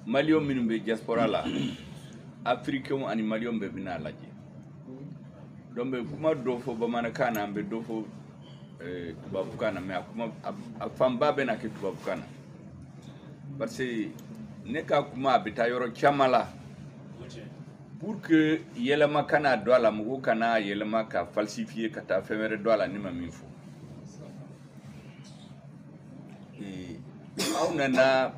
Malion minumbe diaspora la africain ani malion be bina laje donc be kuma do fo bamanakana be do fo tubabukana mais kuma afamba be na ke tubabukana parce que ne ka kuma bita yoro chamala pour que yelema kana do la mugo kana yelema ka falsifier kata femere do la ni maminfo et on a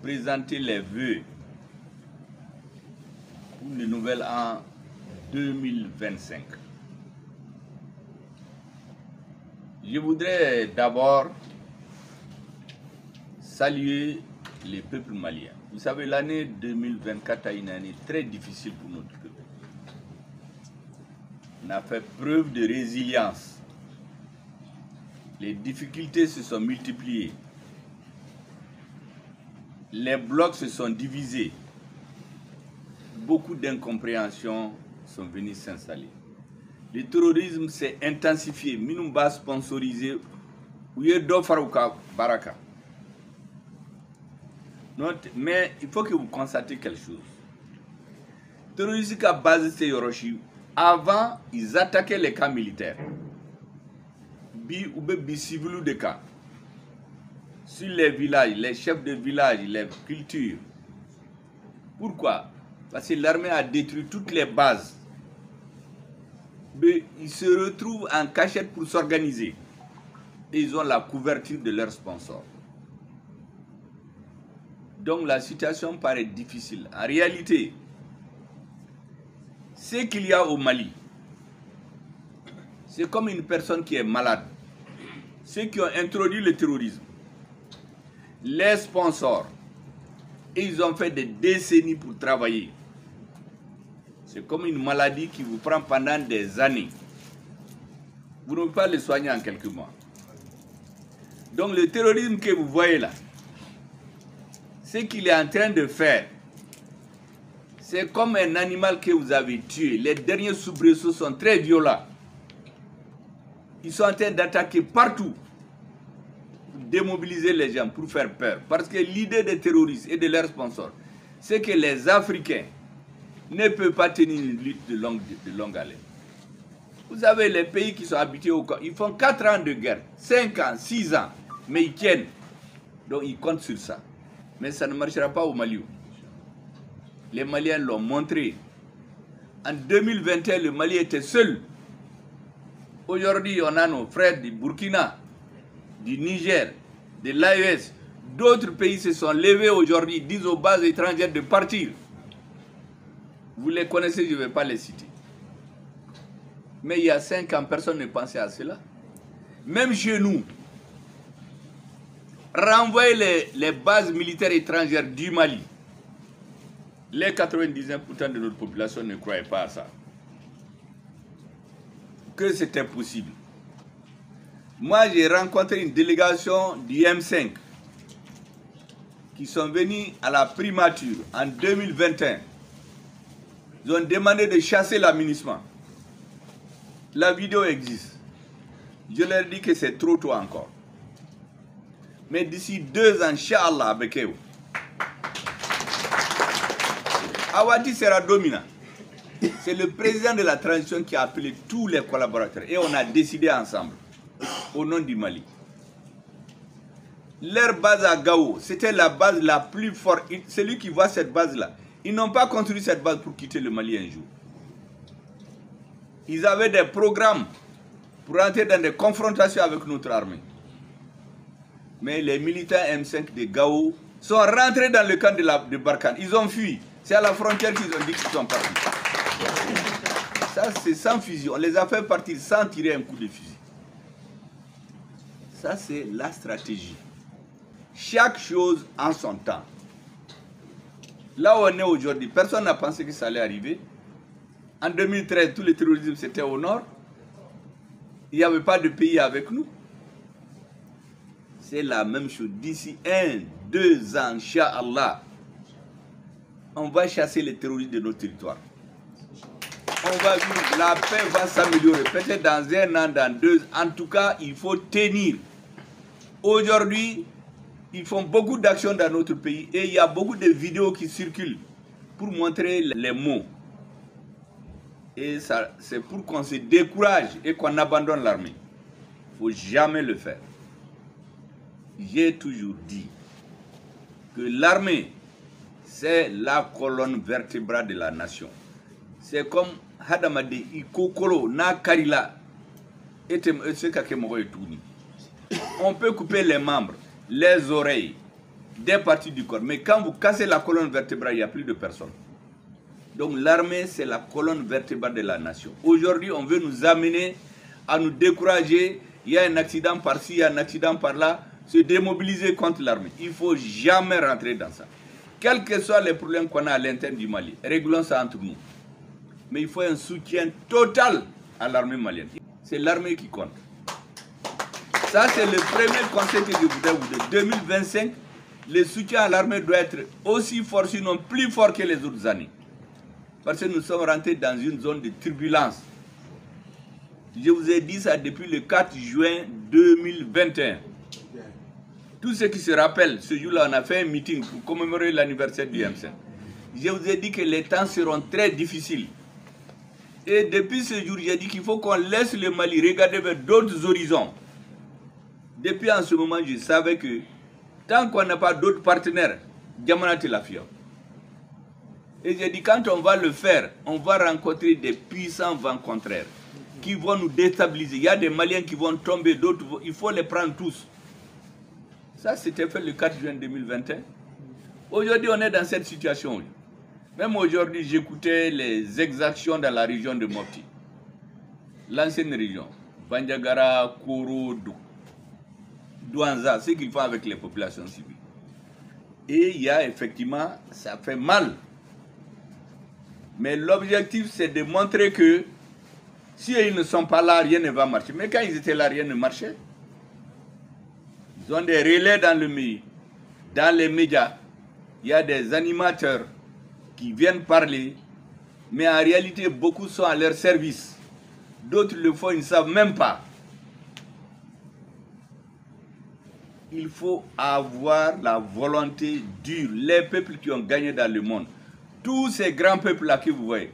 présenter les vœux pour le nouvel an 2025. Je voudrais d'abord saluer les peuples maliens. Vous savez, l'année 2024 a une année très difficile pour notre peuple. On a fait preuve de résilience. Les difficultés se sont multipliées. Les blocs se sont divisés. Beaucoup d'incompréhensions sont venues s'installer. Le terrorisme s'est intensifié. Minumba sponsorisé. Baraka. Mais il faut que vous constatez quelque chose. Le terrorisme à base de Yoroshi, avant, ils attaquaient les camps militaires. Bi civils de camps. Sur les villages, les chefs de village, les cultures. Pourquoi? Parce que l'armée a détruit toutes les bases. Mais ils se retrouvent en cachette pour s'organiser. Et ils ont la couverture de leurs sponsors. Donc la situation paraît difficile. En réalité, ce qu'il y a au Mali, c'est comme une personne qui est malade. Ceux qui ont introduit le terrorisme, les sponsors, ils ont fait des décennies pour travailler. C'est comme une maladie qui vous prend pendant des années. Vous ne pouvez pas le soigner en quelques mois. Donc le terrorisme que vous voyez là, ce qu'il est en train de faire, c'est comme un animal que vous avez tué. Les derniers soubresauts sont très violents. Ils sont en train d'attaquer partout. Démobiliser les gens pour faire peur. Parce que l'idée des terroristes et de leurs sponsors, c'est que les Africains ne peuvent pas tenir une lutte de longue haleine. Vous avez les pays qui sont habités au camp, ils font 4 ans de guerre, 5 ans, 6 ans, mais ils tiennent. Donc ils comptent sur ça. Mais ça ne marchera pas au Mali. Les Maliens l'ont montré. En 2021, le Mali était seul. Aujourd'hui, on a nos frères du Burkina, du Niger, de l'AES, d'autres pays se sont levés aujourd'hui, disent aux bases étrangères de partir. Vous les connaissez, je ne vais pas les citer. Mais il y a 5 ans, personne ne pensait à cela. Même chez nous, renvoyer les bases militaires étrangères du Mali, les 99% de notre population ne croyaient pas à ça. Que c'était possible. Moi, j'ai rencontré une délégation du M5 qui sont venus à la primature en 2021. Ils ont demandé de chasser l'amunissement. La vidéo existe. Je leur dis que c'est trop tôt encore. Mais d'ici 2 ans, Inch'Allah, avec eux, Awadi sera dominant. C'est le président de la transition qui a appelé tous les collaborateurs. Et on a décidé ensemble, au nom du Mali. Leur base à Gao, c'était la base la plus forte. Celui qui voit cette base-là, ils n'ont pas construit cette base pour quitter le Mali un jour. Ils avaient des programmes pour entrer dans des confrontations avec notre armée. Mais les militants M5 de Gao sont rentrés dans le camp de Barkhane. Ils ont fui. C'est à la frontière qu'ils ont dit qu'ils sont partis. Ça, c'est sans fusil. On les a fait partir sans tirer un coup de fusil. Ça, c'est la stratégie. Chaque chose en son temps. Là où on est aujourd'hui, personne n'a pensé que ça allait arriver. En 2013, tout le terrorisme, c'était au nord. Il n'y avait pas de pays avec nous. C'est la même chose. D'ici 1, 2 ans, Inch'Allah, on va chasser les terroristes de notre territoire. On va vivre, la paix va s'améliorer. Peut-être dans 1 an, dans 2 ans. En tout cas, il faut tenir. Aujourd'hui, Ils font beaucoup d'actions dans notre pays et il y a beaucoup de vidéos qui circulent pour montrer les mots. Et c'est pour qu'on se décourage et qu'on abandonne l'armée. Il ne faut jamais le faire. J'ai toujours dit que l'armée, c'est la colonne vertébrale de la nation. C'est comme Hadamade Ikokolo, na Karila, on peut couper les membres, les oreilles, des parties du corps. Mais quand vous cassez la colonne vertébrale, il n'y a plus de personne. Donc l'armée, c'est la colonne vertébrale de la nation. Aujourd'hui, on veut nous amener à nous décourager. Il y a un accident par-ci, il y a un accident par-là. Se démobiliser contre l'armée. Il ne faut jamais rentrer dans ça. Quels que soient les problèmes qu'on a à l'intérieur du Mali, réglons ça entre nous. Mais il faut un soutien total à l'armée malienne. C'est l'armée qui compte. Ça, c'est le premier conseil que je voudrais vous donner. 2025, le soutien à l'armée doit être aussi fort, sinon plus fort que les autres années. Parce que nous sommes rentrés dans une zone de turbulence. Je vous ai dit ça depuis le 4 juin 2021. Tous ceux qui se rappellent, ce jour-là, on a fait un meeting pour commémorer l'anniversaire du M5. Je vous ai dit que les temps seront très difficiles. Et depuis ce jour, j'ai dit qu'il faut qu'on laisse le Mali regarder vers d'autres horizons. Depuis en ce moment, je savais que tant qu'on n'a pas d'autres partenaires, Diamana Telafia. Et j'ai dit, quand on va le faire, on va rencontrer des puissants vents contraires qui vont nous déstabiliser. Il y a des Maliens qui vont tomber, d'autres, il faut les prendre tous. Ça, c'était fait le 4 juin 2021. Aujourd'hui, on est dans cette situation. Même aujourd'hui, j'écoutais les exactions dans la région de Mopti. L'ancienne région. Bandiagara, Koro, Douanza, ce qu'ils font avec les populations civiles. Et il y a effectivement, ça fait mal. Mais l'objectif, c'est de montrer que si ils ne sont pas là, rien ne va marcher. Mais quand ils étaient là, rien ne marchait. Ils ont des relais dans le milieu. Dans les médias, il y a des animateurs qui viennent parler, mais en réalité, beaucoup sont à leur service. D'autres le font, ils ne savent même pas. Il faut avoir la volonté dure. Les peuples qui ont gagné dans le monde, tous ces grands peuples-là que vous voyez,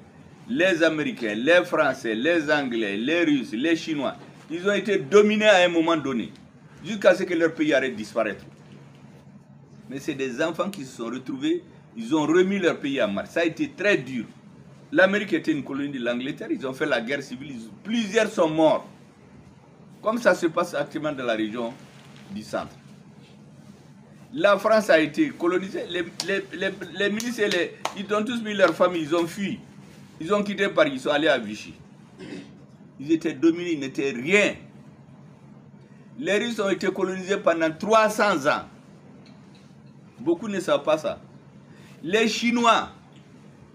les Américains, les Français, les Anglais, les Russes, les Chinois, ils ont été dominés à un moment donné, jusqu'à ce que leur pays arrête de disparaître. Mais c'est des enfants qui se sont retrouvés, ils ont remis leur pays en marche. Ça a été très dur. L'Amérique était une colonie de l'Angleterre, ils ont fait la guerre civile, plusieurs sont morts. Comme ça se passe actuellement dans la région du centre. La France a été colonisée, les milices, ils ont tous mis leur famille, ils ont fui. Ils ont quitté Paris, ils sont allés à Vichy. Ils étaient dominés, ils n'étaient rien. Les Russes ont été colonisés pendant 300 ans. Beaucoup ne savent pas ça. Les Chinois,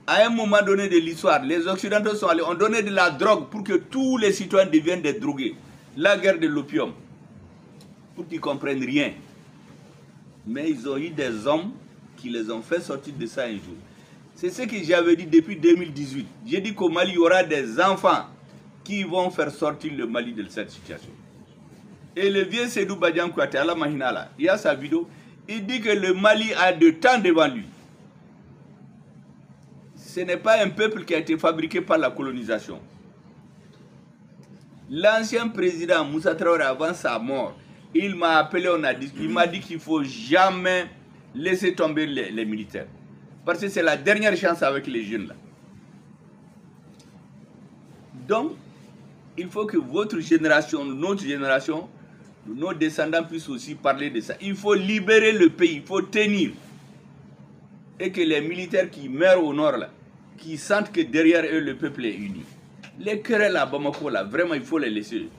à un moment donné de l'histoire, les Occidentaux sont allés, ont donné de la drogue pour que tous les citoyens deviennent des drogués. La guerre de l'opium, pour qu'ils ne comprennent rien. Mais ils ont eu des hommes qui les ont fait sortir de ça un jour. C'est ce que j'avais dit depuis 2018. J'ai dit qu'au Mali, il y aura des enfants qui vont faire sortir le Mali de cette situation. Et le vieux Sédou Badian Kouate, à la Mahinala, il y a sa vidéo, il dit que le Mali a de temps devant lui. Ce n'est pas un peuple qui a été fabriqué par la colonisation. L'ancien président Moussa Traoré, avant sa mort, il m'a appelé, il m'a dit qu'il ne faut jamais laisser tomber les militaires. Parce que c'est la dernière chance avec les jeunes là. Donc, il faut que votre génération, notre génération, nos descendants puissent aussi parler de ça. Il faut libérer le pays, il faut tenir. Et que les militaires qui meurent au nord là, qui sentent que derrière eux le peuple est uni. Les querelles à Bamako là, vraiment il faut les laisser.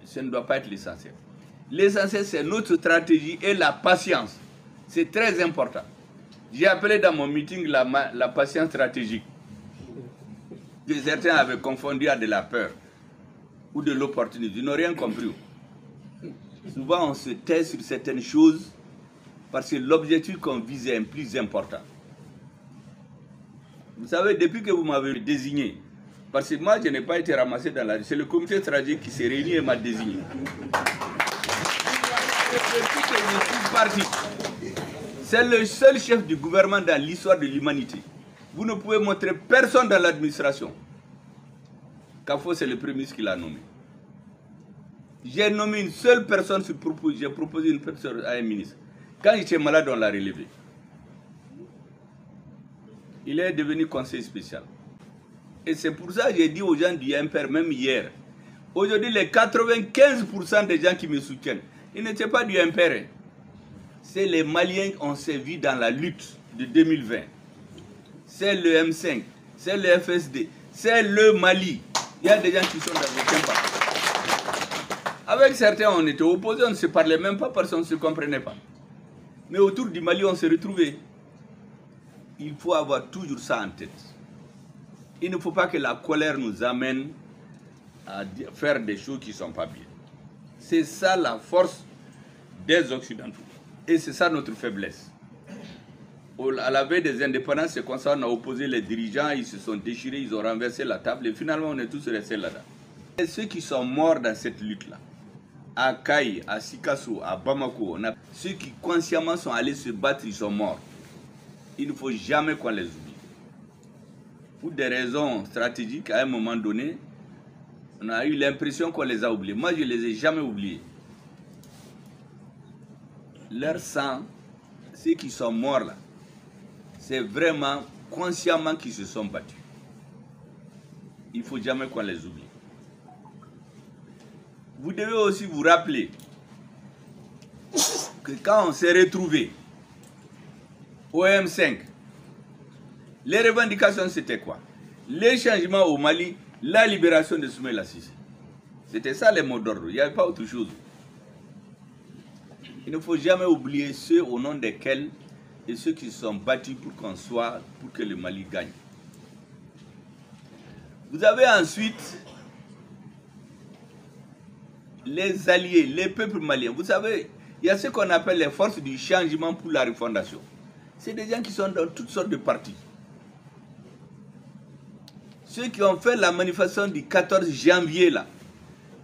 Ça ne doit pas être l'essentiel. L'essentiel c'est notre stratégie et la patience. C'est très important. J'ai appelé dans mon meeting la patience stratégique. Que certains avaient confondu à de la peur ou de l'opportunisme. Ils n'ont rien compris. Souvent on se tait sur certaines choses parce que l'objectif qu'on vise est plus important. Vous savez, depuis que vous m'avez désigné, parce que moi je n'ai pas été ramassé dans la rue, c'est le comité stratégique qui s'est réuni et m'a désigné. Depuis que je ne suis pas article. C'est le seul chef du gouvernement dans l'histoire de l'humanité. Vous ne pouvez montrer personne dans l'administration. Kafo, c'est le premier ministre qui l'a nommé. J'ai nommé une seule personne, j'ai proposé une personne à un ministre. Quand j'étais malade, on l'a relevé. Il est devenu conseiller spécial. Et c'est pour ça que j'ai dit aux gens du MPR, même hier, aujourd'hui, les 95% des gens qui me soutiennent, ils n'étaient pas du MPR. C'est les Maliens qu'on s'est vus dans la lutte de 2020. C'est le M5, c'est le FSD, c'est le Mali. Il y a des gens qui sont dans aucun parti. Avec certains, on était opposés, on ne se parlait même pas parce qu'on ne se comprenait pas. Mais autour du Mali, on s'est retrouvés. Il faut avoir toujours ça en tête. Il ne faut pas que la colère nous amène à faire des choses qui ne sont pas bien. C'est ça la force des Occidentaux. Et c'est ça notre faiblesse. À la veille des indépendances, c'est comme ça qu'on a opposé les dirigeants, ils se sont déchirés, ils ont renversé la table et finalement on est tous restés là-dedans. Et ceux qui sont morts dans cette lutte-là, à Kaï, à Sikasso, à Bamako, ceux qui consciemment sont allés se battre, ils sont morts. Il ne faut jamais qu'on les oublie. Pour des raisons stratégiques, à un moment donné, on a eu l'impression qu'on les a oubliés. Moi, je ne les ai jamais oubliés. Leur sang, ceux qui sont morts là, c'est vraiment consciemment qu'ils se sont battus. Il ne faut jamais qu'on les oublie. Vous devez aussi vous rappeler que quand on s'est retrouvés au M5, les revendications c'était quoi? Les changements au Mali, la libération de Soumaïla Cissé. C'était ça les mots d'ordre, il n'y avait pas autre chose. Il ne faut jamais oublier ceux au nom desquels et ceux qui se sont battus pour qu'on soit, pour que le Mali gagne. Vous avez ensuite les alliés, les peuples maliens. Vous savez, il y a ce qu'on appelle les forces du changement pour la refondation. C'est des gens qui sont dans toutes sortes de partis. Ceux qui ont fait la manifestation du 14 janvier là,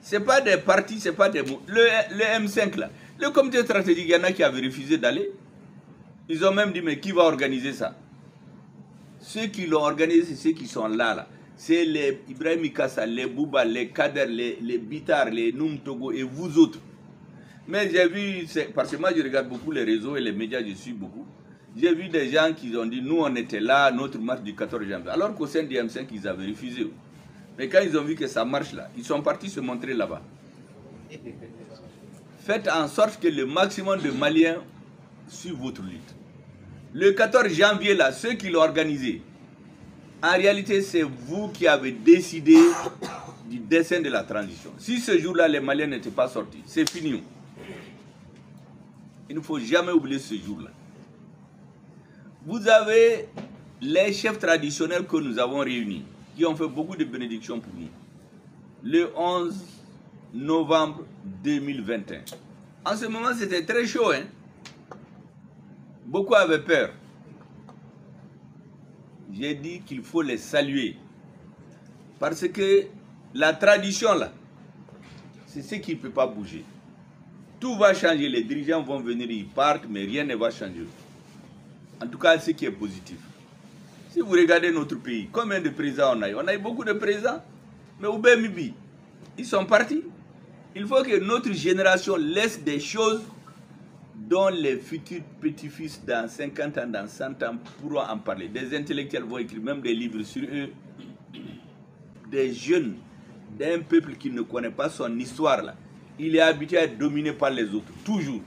ce n'est pas des partis, ce n'est pas des mots. Le M5 là, le comité stratégique, il y en a qui avaient refusé d'aller. Ils ont même dit, mais qui va organiser ça? Ceux qui l'ont organisé, c'est ceux qui sont là. C'est les Ibrahim Ikassa, les Bouba, les Kader, les Bitar, les Noum Togo et vous autres. Mais j'ai vu, parce que moi je regarde beaucoup les réseaux et les médias, je suis beaucoup. J'ai vu des gens qui ont dit, nous on était là, notre marche du 14 janvier. Alors qu'au sein du M5, ils avaient refusé. Mais quand ils ont vu que ça marche là, ils sont partis se montrer là-bas. Faites en sorte que le maximum de Maliens suivent votre lutte. Le 14 janvier là, ceux qui l'ont organisé, en réalité c'est vous qui avez décidé du dessin de la transition. Si ce jour-là les Maliens n'étaient pas sortis, c'est fini. Il ne faut jamais oublier ce jour-là. Vous avez les chefs traditionnels que nous avons réunis, qui ont fait beaucoup de bénédictions pour nous. Le 11 novembre 2021. En ce moment, c'était très chaud. Hein? Beaucoup avaient peur. J'ai dit qu'il faut les saluer. Parce que la tradition, là, c'est ce qui ne peut pas bouger. Tout va changer. Les dirigeants vont venir, ils partent, mais rien ne va changer. En tout cas, ce qui est positif. Si vous regardez notre pays, combien de présidents on a eu? On a eu beaucoup de présidents. Mais au BMB, ils sont partis. Il faut que notre génération laisse des choses dont les futurs petits-fils dans 50 ans, dans 100 ans pourront en parler. Des intellectuels vont écrire même des livres sur eux. Des jeunes d'un peuple qui ne connaît pas son histoire là. Il est habitué à être dominé par les autres, toujours.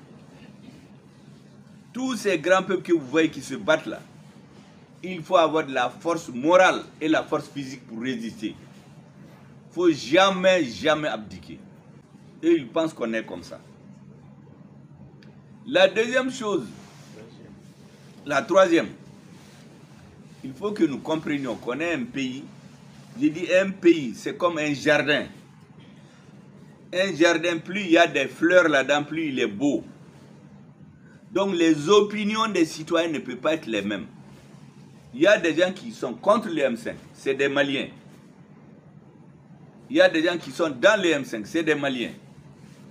Tous ces grands peuples que vous voyez qui se battent là, il faut avoir de la force morale et la force physique pour résister. Il ne faut jamais, jamais abdiquer. Et ils pensent qu'on est comme ça. La deuxième chose, la troisième, il faut que nous comprenions qu'on est un pays. Je dis un pays, c'est comme un jardin. Un jardin, plus il y a des fleurs là-dedans, plus il est beau. Donc les opinions des citoyens ne peuvent pas être les mêmes. Il y a des gens qui sont contre le M5, c'est des Maliens. Il y a des gens qui sont dans le M5, c'est des Maliens.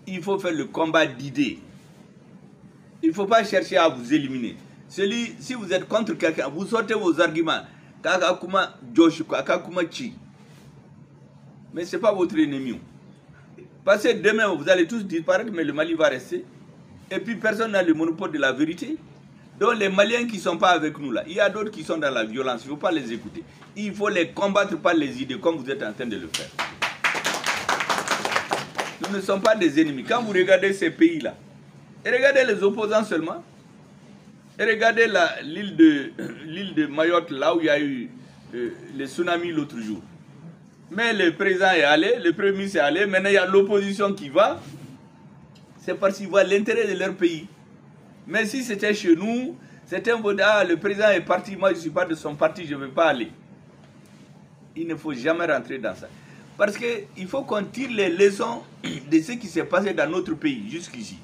Il faut faire le combat d'idées. Il ne faut pas chercher à vous éliminer. Si vous êtes contre quelqu'un, vous sortez vos arguments. Mais ce n'est pas votre ennemi. Parce que demain, vous allez tous disparaître, mais le Mali va rester. Et puis personne n'a le monopole de la vérité. Donc les Maliens qui ne sont pas avec nous là, il y a d'autres qui sont dans la violence, il ne faut pas les écouter. Il faut les combattre par les idées, comme vous êtes en train de le faire. Nous ne sommes pas des ennemis. Quand vous regardez ces pays-là, et regardez les opposants seulement, et regardez l'île de Mayotte, là où il y a eu le tsunami l'autre jour. Mais le président est allé, le premier ministre est allé, maintenant il y a l'opposition qui va. C'est parce qu'ils voient l'intérêt de leur pays. Mais si c'était chez nous, c'était un mot, ah, le président est parti, moi je ne suis pas de son parti, je ne veux pas aller. Il ne faut jamais rentrer dans ça. Parce qu'il faut qu'on tire les leçons de ce qui s'est passé dans notre pays, jusqu'ici.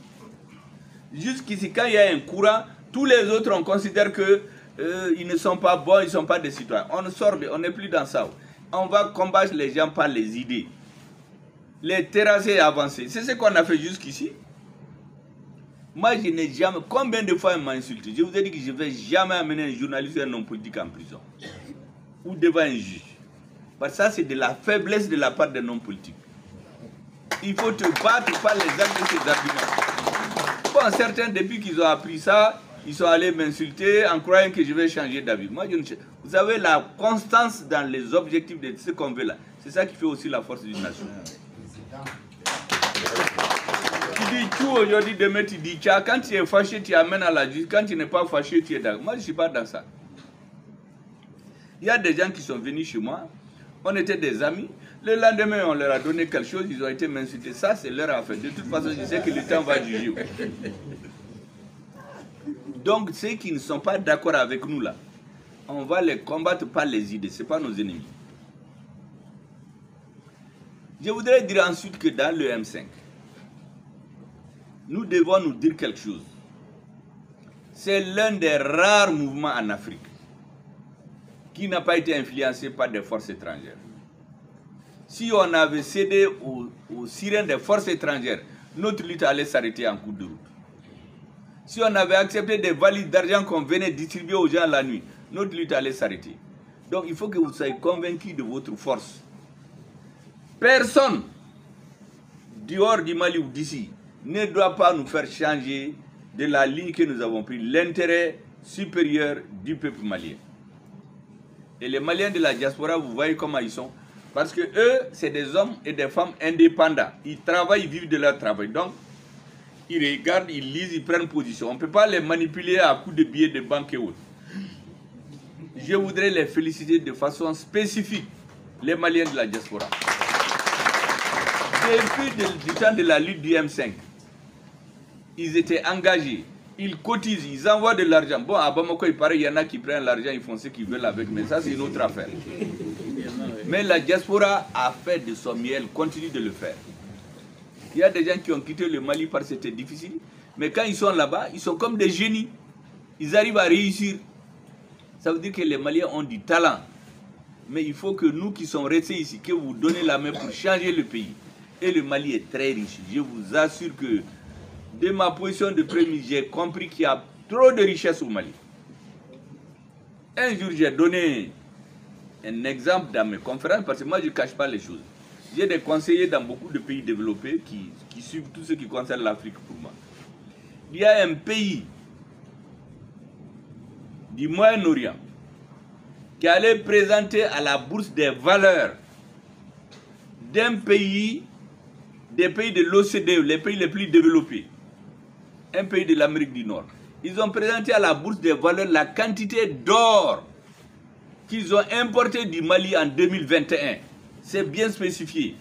Jusqu'ici, quand il y a un courant, tous les autres, on considère qu'ils ne sont pas bons, ils ne sont pas des citoyens. On sort, on n'est plus dans ça. On va combattre les gens par les idées. Les terrasser et avancer. C'est ce qu'on a fait jusqu'ici. Moi, je n'ai jamais... Combien de fois on m'a insulté? Je vous ai dit que je ne vais jamais amener un journaliste ou un homme politique en prison. Ou devant un juge. Parce que ça, c'est de la faiblesse de la part d'un homme politique. Il faut te battre par les actes de ces arguments. Bon, certains, depuis qu'ils ont appris ça, ils sont allés m'insulter en croyant que je vais changer d'avis. Moi, je ne sais. Vous savez, la constance dans les objectifs de ce qu'on veut là, c'est ça qui fait aussi la force d'une nation. Tu dis tout aujourd'hui, demain tu dis tcha. Quand tu es fâché, tu amènes à la justice. Quand tu n'es pas fâché, tu es d'accord. Moi, je ne suis pas dans ça. Il y a des gens qui sont venus chez moi. On était des amis. Le lendemain, on leur a donné quelque chose. Ils ont été m'insulter. Ça, c'est leur affaire. De toute façon, je sais que le temps va juger. Donc, ceux qui ne sont pas d'accord avec nous là, on va les combattre par les idées. Ce n'est pas nos ennemis. Je voudrais dire ensuite que dans le M5, nous devons nous dire quelque chose. C'est l'un des rares mouvements en Afrique qui n'a pas été influencé par des forces étrangères. Si on avait cédé aux sirènes des forces étrangères, notre lutte allait s'arrêter en cours de route. Si on avait accepté des valises d'argent qu'on venait distribuer aux gens la nuit, notre lutte allait s'arrêter. Donc il faut que vous soyez convaincus de votre force. Personne, dehors du Mali ou d'ici, ne doit pas nous faire changer de la ligne que nous avons prise, l'intérêt supérieur du peuple malien. Et les Maliens de la diaspora, vous voyez comment ils sont. Parce que eux, c'est des hommes et des femmes indépendants. Ils travaillent, ils vivent de leur travail. Donc, ils regardent, ils lisent, ils prennent position. On ne peut pas les manipuler à coups de billets de banque et autres. Je voudrais les féliciter de façon spécifique, les Maliens de la diaspora. Depuis du temps de la lutte du M5, ils étaient engagés, ils cotisent, ils envoient de l'argent. Bon, à Bamako, il paraît qu'il y en a qui prennent l'argent, ils font ce qu'ils veulent avec, mais ça, c'est une autre affaire. Mais la diaspora a fait de son miel, continue de le faire. Il y a des gens qui ont quitté le Mali parce que c'était difficile, mais quand ils sont là-bas, ils sont comme des génies. Ils arrivent à réussir. Ça veut dire que les Maliens ont du talent. Mais il faut que nous qui sommes restés ici, que vous donnez la main pour changer le pays. Et le Mali est très riche. Je vous assure que de ma position de premier, j'ai compris qu'il y a trop de richesses au Mali. Un jour, j'ai donné un exemple dans mes conférences, parce que moi, je ne cache pas les choses. J'ai des conseillers dans beaucoup de pays développés qui suivent tout ce qui concerne l'Afrique pour moi. Il y a un pays du Moyen-Orient qui allait présenter à la bourse des valeurs d'un pays, des pays de l'OCDE, les pays les plus développés, un pays de l'Amérique du Nord. Ils ont présenté à la bourse des valeurs la quantité d'or qu'ils ont importé du Mali en 2021. C'est bien spécifié.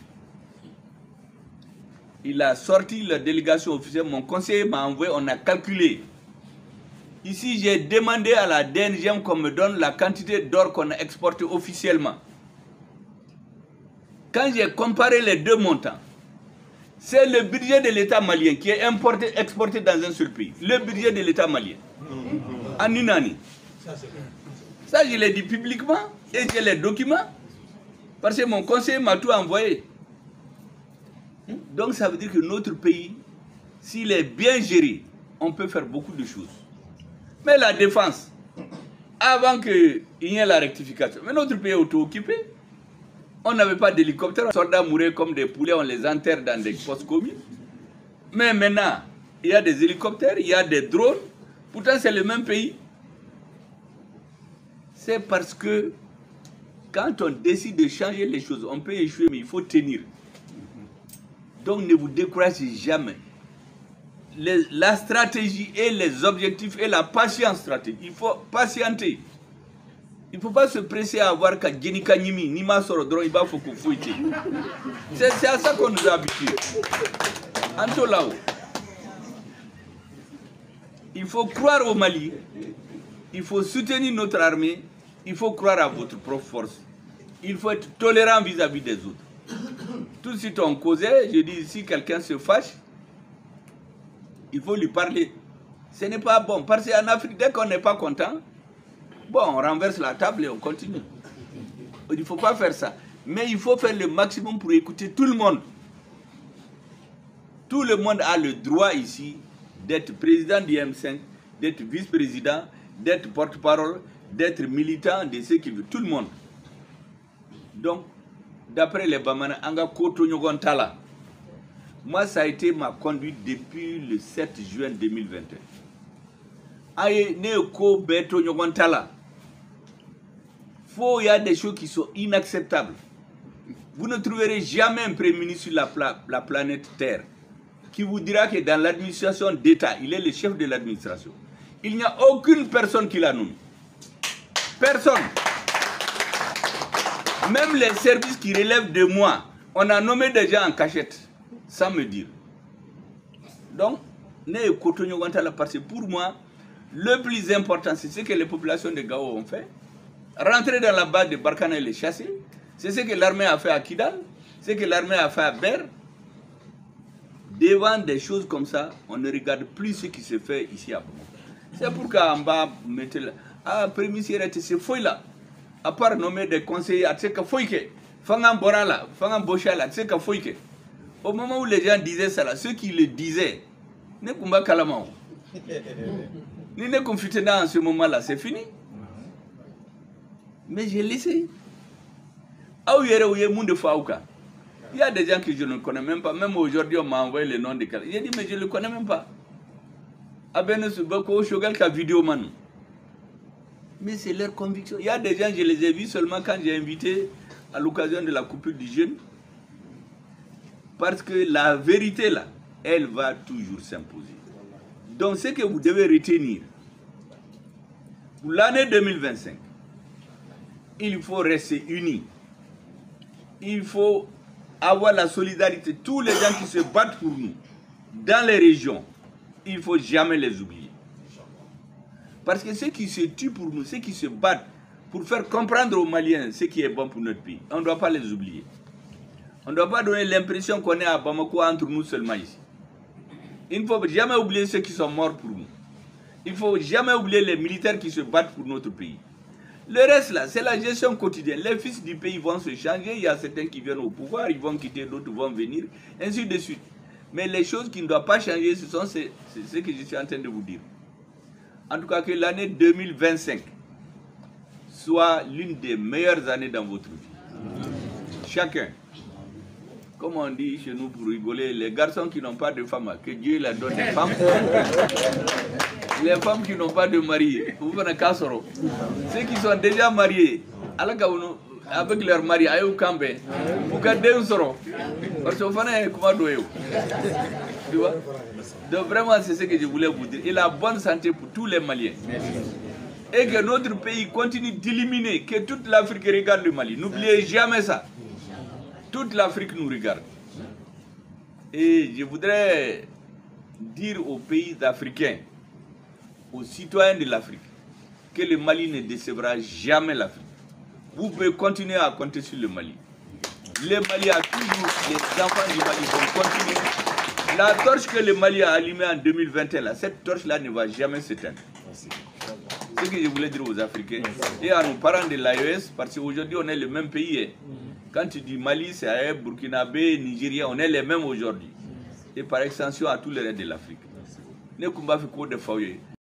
Il a sorti la délégation officielle, mon conseiller m'a envoyé, on a calculé. Ici, j'ai demandé à la DNGM qu'on me donne la quantité d'or qu'on a exporté officiellement. Quand j'ai comparé les deux montants, c'est le budget de l'État malien qui est exporté dans un seul pays. Le budget de l'État malien. En une année. Ça, je l'ai dit publiquement et j'ai les documents. Parce que mon conseiller m'a tout envoyé. Donc ça veut dire que notre pays, s'il est bien géré, on peut faire beaucoup de choses. Mais la défense, avant qu'il y ait la rectification, mais notre pays est auto-occupé. On n'avait pas d'hélicoptère, les soldats mouraient comme des poulets, on les enterre dans des postes communes. Mais maintenant, il y a des hélicoptères, il y a des drones, pourtant c'est le même pays. C'est parce que quand on décide de changer les choses, on peut échouer, mais il faut tenir. Donc ne vous découragez jamais. La stratégie et les objectifs et la patience stratégique, il faut patienter. Il ne faut pas se presser à avoir qu'à Djenika Nimi, Nima Sorodron, il va faut qu'on fouille. C'est à ça qu'on nous a habitués. Anto là-haut. Il faut croire au Mali, il faut soutenir notre armée, il faut croire à votre propre force. Il faut être tolérant vis-à-vis des autres. Tout de suite on causait, je dis si quelqu'un se fâche, il faut lui parler. Ce n'est pas bon, parce qu'en Afrique, dès qu'on n'est pas content, bon, on renverse la table et on continue. Il ne faut pas faire ça. Mais il faut faire le maximum pour écouter tout le monde. Tout le monde a le droit ici d'être président du M5, d'être vice-président, d'être porte-parole, d'être militant, de ce qu'il veut. Tout le monde. Donc, d'après les Bamana, Anga Koto Nyogontala, moi, ça a été ma conduite depuis le 7 juin 2021. Aïe, Neoko Beto Nyogontala. Il y a des choses qui sont inacceptables. Vous ne trouverez jamais un premier ministre sur la planète Terre qui vous dira que dans l'administration d'État, il est le chef de l'administration. Il n'y a aucune personne qui l'a nommé. Personne. Même les services qui relèvent de moi, on a nommé des gens en cachette, sans me dire. Donc, parce que pour moi, le plus important, c'est ce que les populations de Gao ont fait. Rentrer dans la base de Barkhane et les chasser. C'est ce que l'armée a fait à Kidal, ce que l'armée a fait à Ber. Devant des choses comme ça, on ne regarde plus ce qui se fait ici à Bamako. C'est pourquoi en bas, mettez là. Ah, premier ministre, c'est fouille là. À part nommer des conseillers, à ce que fouille que. Fangan Borala, Fangan Bochala, à ce que fouille que. Au moment où les gens disaient ça là, ceux qui le disaient, ne kumba kalamao. Ni ne confité dans ce moment là, c'est fini. Mais j'ai laissé. Il y a des gens que je ne connais même pas. Même aujourd'hui, on m'a envoyé le nom de quelqu'un. J'ai dit, mais je ne le connais même pas. Mais c'est leur conviction. Il y a des gens, je les ai vus seulement quand j'ai invité à l'occasion de la coupure du jeûne. Parce que la vérité, là, elle va toujours s'imposer. Donc, ce que vous devez retenir, pour l'année 2025, il faut rester unis. Il faut avoir la solidarité. Tous les gens qui se battent pour nous, dans les régions, il ne faut jamais les oublier. Parce que ceux qui se tuent pour nous, ceux qui se battent pour faire comprendre aux Maliens ce qui est bon pour notre pays, on ne doit pas les oublier. On ne doit pas donner l'impression qu'on est à Bamako entre nous seulement ici. Il ne faut jamais oublier ceux qui sont morts pour nous. Il ne faut jamais oublier les militaires qui se battent pour notre pays. Le reste là, c'est la gestion quotidienne. Les fils du pays vont se changer, il y a certains qui viennent au pouvoir, ils vont quitter, d'autres vont venir, ainsi de suite. Mais les choses qui ne doivent pas changer, ce sont ce que je suis en train de vous dire. En tout cas, que l'année 2025 soit l'une des meilleures années dans votre vie. Chacun. Comme on dit chez nous pour rigoler, les garçons qui n'ont pas de femmes, que Dieu leur donne des femmes. Les femmes qui n'ont pas de mari, vous venez qu'à Soro. Ceux qui sont déjà mariés, avec leur mari, à Kambe, vous gardez un Soro. Parce que vous venez comment doyez. Tu vois? Donc vraiment, c'est ce que je voulais vous dire. Et la bonne santé pour tous les Maliens. Et que notre pays continue d'éliminer, que toute l'Afrique regarde le Mali. N'oubliez jamais ça. Toute l'Afrique nous regarde. Et je voudrais dire aux pays africains, aux citoyens de l'Afrique, que le Mali ne décevra jamais l'Afrique. Vous pouvez continuer à compter sur le Mali. Le Mali a toujours, les enfants du Mali vont continuer. La torche que le Mali a allumée en 2021, là, cette torche-là ne va jamais s'éteindre. C'est ce que je voulais dire aux Africains et à nos parents de l'AES, parce qu'aujourd'hui on est le même pays. Quand tu dis Mali, c'est Burkinabé, Nigeria, on est les mêmes aujourd'hui. Et par extension à tous les restes de l'Afrique. ne kun b'a fɛ k'o de f'aw ye